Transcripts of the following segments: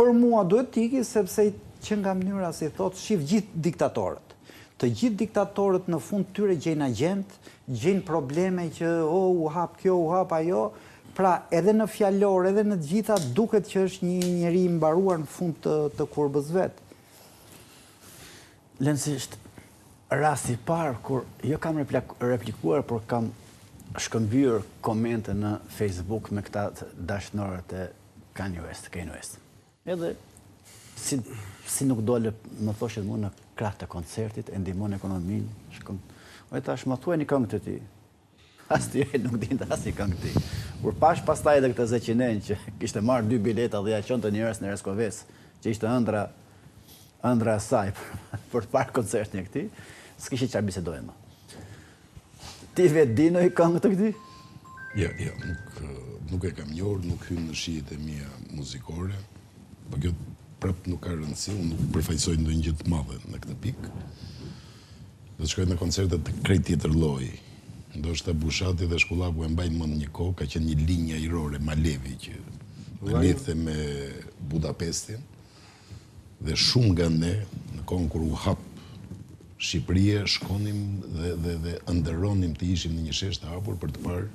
Për mua duhet tiki, sepse që nga mënyra si thot, shif gjithë diktatorët. Të gjithë diktatorët në fund tyre gjejnë agent, gjejnë probleme që u hap kjo, u hap ajo. Pra edhe në fjalor, edhe në gjitha duket që është një njeri mbaruar në fund të kurbës vetë. Lëndësisht, rasti parë kur jo kam replikuar, por kam shkëmbyer komente në Facebook me këta dashnorët e Kanye West. Edhe si nuk dole më thoshet mu në krah të koncertit, e ndihmon ekonominë. Oj tash më thuaj një këngë të ti. As ti nuk dinte as një këngë ti. Kur pash pastaj edhe këtë zeqinen që kishte marrë 2 bileta dhe ja qonte njerëz në Reskoves, që ishte ëndra e saj për të parë koncertin e këtij, s'kishte çfarë bisedoje më. Ti vetë di në këngë të këtij? Ja, nuk e kam njohur, nuk hyn në shijet e mia muzikore, por kjo prapë nuk ka rëndësi, unë nuk përfaqësoj ndonjë gjë të madhe në këtë pikë. Do të shkoj në koncerte të krejt tjetër lloji. Ndoshta Bushati dhe Shkullaku e mbajnë më në një kohë, ka qenë një linjë ajrore Malevi që lidhte me Budapestin, dhe shumë nga ne, në kohën kur u hap Shqipëria, shkonim dhe ëndërronim të ishim në një shesh të hapur për të parë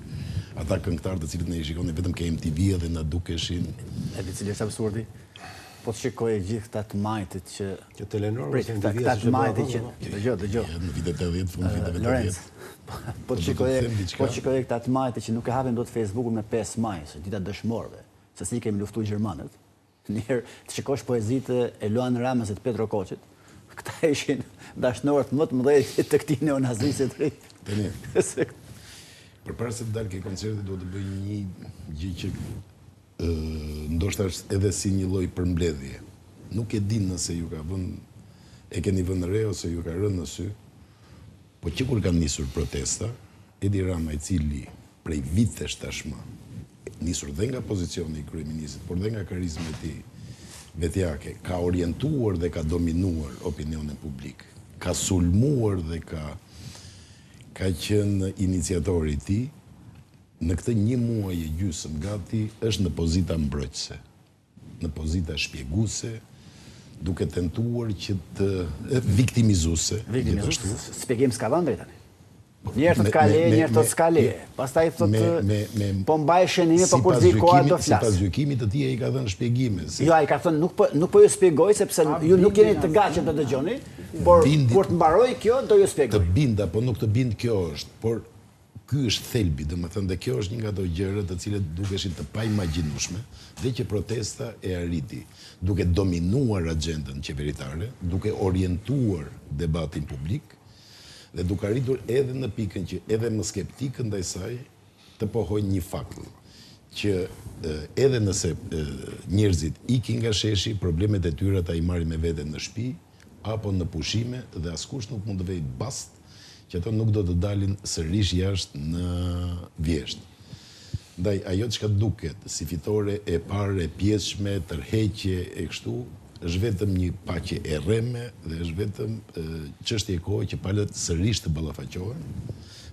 ata këngëtarë të cilët ne i shikonin vetëm ke MTV dhe na dukeshin. Edhe cili është absurdi? Po të shikoj gjithë këta të majtit që Telenor ose MTV këta të majtit që dëgjoj. Në vitet 80, fund viteve 80. Lorenz, po të shikoj këta të majtit që nuk e hapin dot Facebookun me 5 maj, se dita dëshmorëve, se si kemi luftuar gjermanët. Njëherë të shikosh poezitë e Luan Ramës e të Petro Koçit, këta ishin dashnorët më të mëdhenj të këtij neonazistit të ri. Tani. Përpara se të dalë ke koncerti duhet të bëj një gjë që ndoshta është edhe si një lloj përmbledhje. Nuk e di nëse ju ka e keni vënë re ose ju ka rënë në sy, po që kur kanë nisur protesta, Edi Rama, i cili prej vitesh tashmë nisur dhe nga pozicioni i kryeministit, por dhe nga karizma e tij vetjake, ka orientuar dhe ka dominuar opinionin publik, ka sulmuar dhe ka qenë iniciatori i tij. Në këtë 1 muaj e gjysëm gati është në pozita mbrojtëse, në pozita shpjeguese, duke tentuar që të viktimizuese. Spjegim s'ka dhënë drejtani. Njerë të t'ka leje, njerë të s'ka leje. Pastaj thotë, po mbaj shënime, po kur zi koha do flasë. Sipas gjykimit të tij ai ka dhënë shpjegime. Jo, ai ka thënë nuk po ju shpjegoj sepse ju nuk jeni të gatshëm të dëgjoni, por kur të mbaroj kjo do ju shpjegoj. Të binda, po nuk të bind kjo është, por ky është thelbi, domethënë dhe kjo është një nga ato gjëra të cilat dukeshin të paimagjinueshme, dhe që protesta e arriti, duke dominuar agjendën qeveritare, duke orientuar debatin publik, dhe duke arritur edhe në pikën që edhe më skeptikë ndaj saj të pohojnë një fakt, që edhe nëse njerëzit ikin nga sheshi, problemet e tyre ata i marrin me vete në shtëpi apo në pushime dhe askush nuk mund të vejë bast që ato nuk do të dalin sërish jashtë në vjesht. Ndaj, ajo çka duket si fitore e parë e pjesshme, tërheqje e kështu, është vetëm një paqe e rreme dhe është vetëm çështje e kohë që palët sërish të ballafaqohen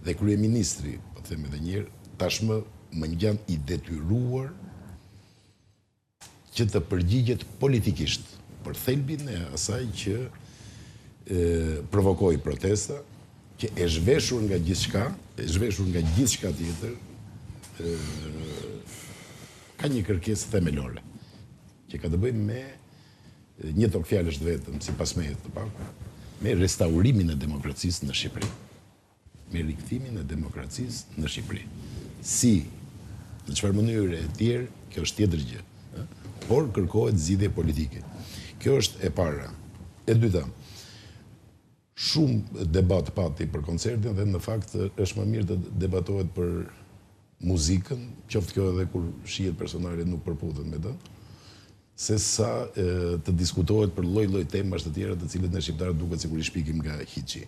dhe kryeministri, po them edhe një herë, tashmë më ngjan i detyruar që të përgjigjet politikisht për thelbin e asaj që provokoi protesta, që e zhveshur nga gjithçka tjetër, ka një kërkesë themelore, që ka të bëjë me një tokë fjalësh vetëm, sipas meje të pak, me restaurimin e demokracisë në Shqipëri. Me rikthimin e demokracisë në Shqipëri. Si, në çfarë mënyre e tjerë, kjo është tjetër gjë. Por kërkohet zgjidhje politike. Kjo është e para. E dyta, shumë debat pati për koncertin dhe në fakt është më mirë të debatohet për muzikën, qoftë kjo edhe kur shihet personale nuk përputhen me të, se sa të diskutohet për lloj-lloj temash të tjera të cilët ne shqiptarët duket sikur i shpikim nga hiçi.